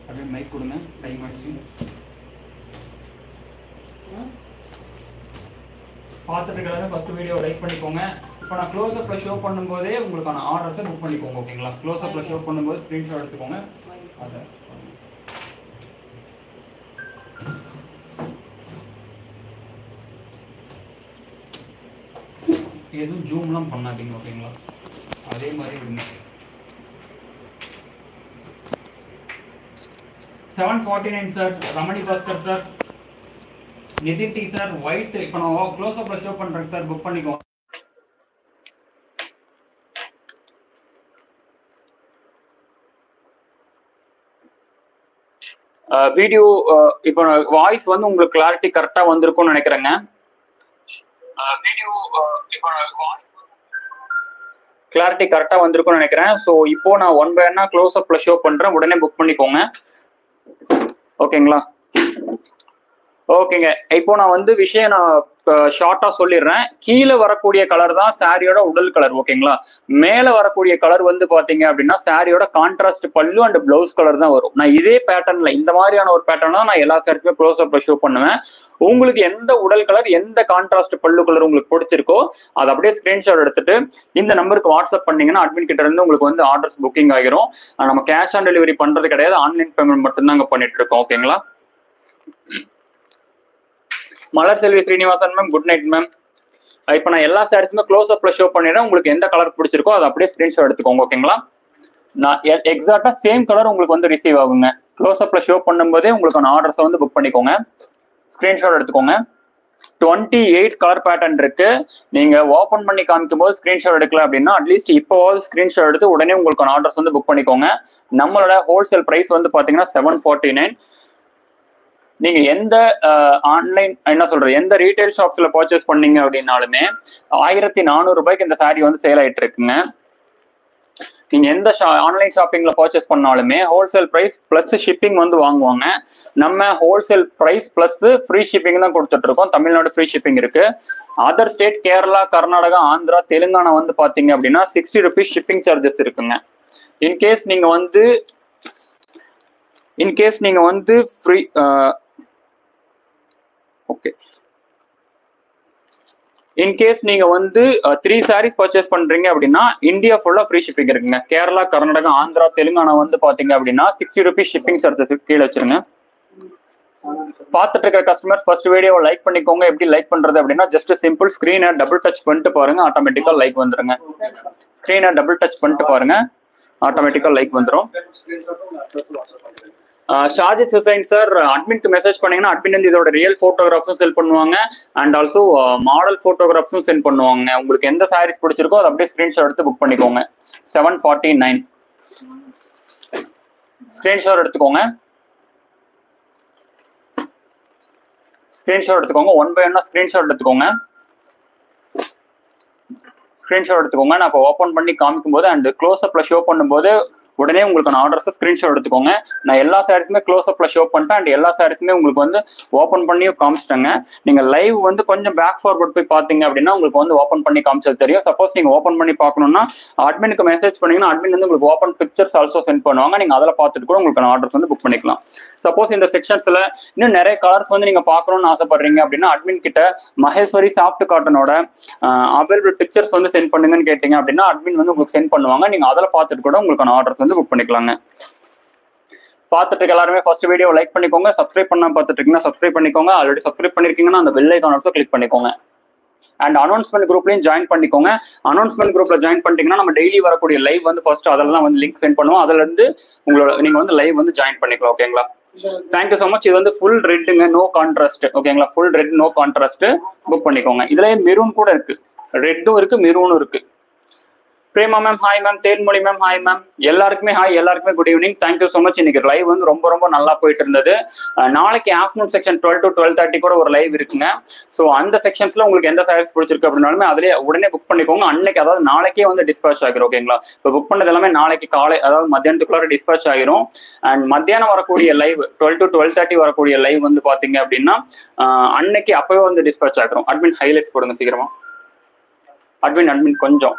அப்படியே மைக் கொடுங்க, டைம் ஆச்சு. பார்த்துட்டு இருக்கிறத ஃபர்ஸ்ட் வீடியோ லைக் பண்ணிக்கோங்க. இப்போ நான் க்ளோஸ்அப்ல ஷோ பண்ணும்போதே உங்களுக்கான ஆர்டர்ஸை புக் பண்ணிக்கோங்க. ஓகேங்களா? க்ளோஸ்அப்ல ஷோ பண்ணும்போது ஸ்க்ரீன்ஷாட் எடுத்துக்கோங்க. அதை எதுவும் ஜூம்லாம் பண்ணாதீங்க. ஓகேங்களா? அதே மாதிரி விடுங்க. 749 sir, Ramani Bhaskar sir, Nitin D sir, white. இப்போ நான் க்ளோஸ்அப்ல ஷோ பண்றேன் சார், புக் பண்ணிக்கோங்க. வீடியோ இப்போ வாய்ஸ் வந்து உங்களுக்கு கிளாரிட்டி கரெக்டா வந்திருக்கும்னு நினைக்கிறேங்க. வீடியோ இப்போ கிளாரிட்டி கரெக்டா வந்திருக்கும்னு நினைக்கிறேன். ஸோ இப்போ நான் 1 by 1 க்ளோஸ்அப்ல ஷோ பண்றேன், உடனே புக் பண்ணிக்கோங்க. ஓகேங்களா? ஓகேங்க. இப்போ நான் வந்து விஷயம் நான் ஷார்ட்டா சொல்லிடுறேன். கீழே வரக்கூடிய கலர் தான் சாரியோட உடல் கலர். ஓகேங்களா? மேல வரக்கூடிய கலர் வந்து பாத்தீங்க அப்படின்னா சாரியோட கான்ட்ராஸ்ட் பல்லு அண்ட் பிளவுஸ் கலர் தான் வரும். நான் இதே பேட்டர்ன்ல இந்த மாதிரியான ஒரு பேட்டர்ன் தான் நான் எல்லா சாரிக்குமே க்ளோஸ் அப்ல ஷோ பண்ணுவேன். உங்களுக்கு எந்த உடல் கலர், எந்த கான்ட்ராஸ்ட் பல்லு கலர் உங்களுக்கு பிடிச்சிருக்கோ அதை அப்படியே ஸ்கிரீன்ஷாட் எடுத்துட்டு இந்த நம்பருக்கு வாட்ஸ்அப் பண்ணீங்கன்னா அட்மின் கிட்ட இருந்து உங்களுக்கு வந்து ஆர்டர்ஸ் புக்கிங் ஆகிரும். நம்ம கேஷ் ஆன் டெலிவரி பண்றது கிடையாது, ஆன்லைன் பேமெண்ட் மட்டும்தாங்க பண்ணிட்டு இருக்கோம். ஓகேங்களா? Malar Selvi Srinivasan ma'am, good night ma'am. இப்போ நான் எல்லா சாரீஸுமே க்ளோஸ் அப்ல ஷோ பண்ணிடுறேன். உங்களுக்கு எந்த கலர் பிடிச்சிருக்கோ அதை அப்படியே ஸ்கிரீன்ஷாட் எடுத்துக்கோங்க. ஓகேங்களா? நான் எக்ஸாக்டா சேம் கலர் உங்களுக்கு வந்து ரிசீவ் ஆகுங்க. க்ளோஸ் அப்ல ஷோ பண்ணும்போதே உங்களுக்கான ஆர்டர்ஸை வந்து புக் பண்ணிக்கோங்க. ஸ்கிரீன்ஷாட் எடுத்துக்கோங்க. 28 கலர் பேட்டர்ன் இருக்கு. நீங்க ஓபன் பண்ணி காமிக்கும் போது ஸ்கிரீன்ஷாட் எடுக்கல அப்படின்னா அட்லீஸ்ட் இப்போ ஸ்கிரீன்ஷாட் எடுத்து உடனே உங்களுக்கான ஆர்டர்ஸ் வந்து புக் பண்ணிக்கோங்க. நம்மளோட ஹோல்சேல் பிரைஸ் வந்து பாத்தீங்கன்னா 749. நீங்க எந்த ஆன்லைன் என்ன சொல்றது, எந்த ரீட்டைல் ஷாப்ஸ்ல பர்ச்சேஸ் பண்ணீங்க அப்படின்னாலுமே 1400 ரூபாய்க்கு இந்த சாரி வந்து சேல் ஆயிட்டு இருக்குங்க. நீங்க எந்த ஆன்லைன் ஷாப்பிங்ல பர்ச்சேஸ் பண்ணாலுமே ஹோல்சேல் பிரைஸ் பிளஸ் ஷிப்பிங் வந்து வாங்குவாங்க. நம்ம wholesale price plus free shipping தான் கொடுத்துட்டு இருக்கோம். தமிழ்நாடு ஃப்ரீ ஷிப்பிங் இருக்கு. அதர் ஸ்டேட் கேரளா, கர்நாடகா, ஆந்திரா, தெலுங்கானா வந்து பாத்தீங்க அப்படின்னா 60 rupees ஷிப்பிங் சார்ஜஸ் இருக்குங்க. இன்கேஸ் நீங்க வந்து ஃப்ரீ ஓகே, இன்கேஸ் நீங்க வந்து 3 sarees பர்ச்சேஸ் பண்றீங்க அப்படின்னா இந்தியா ஃபுல்லா ஃப்ரீ ஷிப்பிங் இருக்குங்க. கேரளா, கர்நாடகா, ஆந்திரா, தெலுங்கானா வந்து பாத்தீங்க அப்படின்னா 60 rupees ஷிப்பிங் சார்ஜஸ் கீழே வச்சிருங்க. பார்த்துட்டு இருக்க கஸ்டமர் ஃபர்ஸ்ட் வீடியோவை லைக் பண்ணிக்கோங்க. எப்படி லைக் பண்றது அப்படின்னா ஜஸ்ட் சிம்பிள் ஸ்கிரீனை டபுள் டச் பண்ணிட்டு பாருங்க, ஆட்டோமேட்டிக்கா லைக் வந்துருங்க. ஸ்கிரீனை டபுள் டச் பண்ணிட்டு பாருங்க, ஆட்டோமேட்டிக்கா லைக் வந்துடும். ஷாஜித் ஹுசைன் சார், அட்மின்க்கு மெசேஜ் பண்ணீங்கன்னா அட்மின் வந்து இதோட ரியல் போட்டோகிராஃப்ஸும் சென்ட் பண்ணுவாங்க அண்ட் ஆல்சோ மாடல் போட்டோகிராஃப்ஸும் சென்ட் பண்ணுவாங்க. உங்களுக்கு எந்த சாரீஸ் பிடிச்சிருக்கோ அதை அப்படியே ஸ்கிரீன்ஷாட் எடுத்து புக் பண்ணிக்கோங்க. 749 ஸ்கிரீன்ஷாட் எடுத்துக்கோங்க. ஸ்கிரீன்ஷாட் எடுத்துக்கோங்க. 1 by 1 ஸ்கிரீன்ஷாட் எடுத்துக்கோங்க. ஸ்கிரீன்ஷாட் எடுத்துக்கோங்க. நான் இப்போ ஓப்பன் பண்ணி காமிக்கும் போது அண்ட் க்ளோஸ் அப்ல ஷோ பண்ணும்போது உடனே உங்களுக்கான ஆர்டர்ஸ் ஸ்கிரீன்ஷாட் எடுத்துக்கோங்க. நான் எல்லா சாரீஸுமே க்ளோஸ் அப்ல ஷோ பண்ணிட்டேன் அண்ட் எல்லா சாரீஸுமே உங்களுக்கு வந்து ஓப்பன் பண்ணியும் காமிச்சிட்டேங்க. நீங்க லைவ் வந்து கொஞ்சம் பேக் ஃபார்வர்ட் போய் பாத்தீங்க அப்படின்னா உங்களுக்கு வந்து ஓப்பன் பண்ணி காமிச்சது தெரியும். சப்போஸ் நீங்க ஓப்பன் பண்ணி பார்க்கணும்னா அட்மினுக்கு மெசேஜ் பண்ணீங்கன்னா அட்மின் வந்து உங்களுக்கு ஓப்பன் பிக்சர்ஸ் ஆல்சோ சென்ட் பண்ணுவாங்க. நீங்க அதில் பார்த்துட்டு கூட உங்களுக்கான ஆர்டர்ஸ் வந்து புக் பண்ணிக்கலாம். சப்போஸ் இந்த செக்ஷன்ஸ்ல இன்னும் நிறைய கலர்ஸ் வந்து நீங்க பார்க்கணும்னு ஆசைப்படுறீங்க அப்படின்னா அட்மின் கிட்ட மகேஸ்வரி சாஃப்ட் காட்டனோட அவைலபிள் பிக்சர்ஸ் வந்து சென்ட் பண்ணுங்கன்னு கேட்டீங்க அப்படின்னா அட்மின் வந்து உங்களுக்கு சென்ட் பண்ணுவாங்க. நீங்க அதில் பார்த்துட்டு கூட உங்களுக்கான ஆர்டர்ஸ் வந்து புக் பண்ணிக்கலாங்க. பார்த்துட்டு எல்லாருமே ஃபர்ஸ்ட் வீடியோ லைக் பண்ணிக்கோங்க. சப்ஸ்கிரைப் பண்ணாம பார்த்துட்டு இருக்கீங்கன்னா சப்ஸ்கிரைப் பண்ணிக்கோங்க. ஆல்ரெடி சப்ஸ்கிரைப் பண்ணிருக்கீங்கன்னா அந்த பெல் ஐகான் ஆல்சோ கிளிக் பண்ணிக்கோங்க. அண்ட் அனௌன்ஸ்மெண்ட் குரூப்லையும் ஜாயின் பண்ணிக்கோங்க. அனௌன்ஸ்மெண்ட் குரூப்ல ஜாயின் பண்ணிட்டீங்கன்னா நம்ம டெய்லி வரக்கூடிய லைவ் வந்து ஃபர்ஸ்ட் அதெல்லாம் வந்து லிங்க் சென்ட் பண்ணுவோம். அதுல இருந்து நீங்க வந்து லைவ் வந்து ஜாயின் பண்ணிக்கலாம். ஓகேங்களா? Thank you so much. இது வந்து ஃபுல் ரெட்டுங்க, நோ கான்ட்ராஸ்ட். ஓகேங்களா? Full red no contrast book பண்ணிக்கோங்க. இதுலயே மெரூன் கூட இருக்கு, ரெட்டும் இருக்கு, மெரூனும் இருக்கு. Prema ma'am hi ma'am, Thenmozhi ma'am hi ma'am, எல்லாருக்குமே ஹாய், எல்லாருக்குமே good evening. Thank you so much. இன்னைக்கு லைவ் வந்து ரொம்ப ரொம்ப நல்லா போயிட்டு இருந்தது. நாளைக்கு ஆஃப்டர்நூன் செக்ஷன் 12 to 12:30 கூட ஒரு லைவ் இருக்குங்க. ஸோ அந்த செக்ஷன்ஸ்ல உங்களுக்கு எந்த சாரீஸ் பிடிச்சிருக்கு அப்படின்னாலுமே அதுலேயே உடனே புக் பண்ணிக்கோங்க. அன்னைக்கு அதாவது நாளைக்கே வந்து டிஸ்பேச் ஆகிரும். ஓகேங்களா? இப்போ புக் பண்ணது எல்லாமே நாளைக்கு காலை அதாவது மத்தியானத்துக்குள்ளார டிஸ்பேச் ஆகிரும். அண்ட் மத்தியானம் வரக்கூடிய லைவ் 12 to 12:30 வரக்கூடிய லைவ் வந்து பாத்தீங்க அப்படின்னா அன்னைக்கு அப்பவே வந்து டிஸ்பேச் ஆகிரும். அட்மின் ஹைலைட்ஸ் போடுங்க சீக்கிரமா. அட்மின் கொஞ்சம்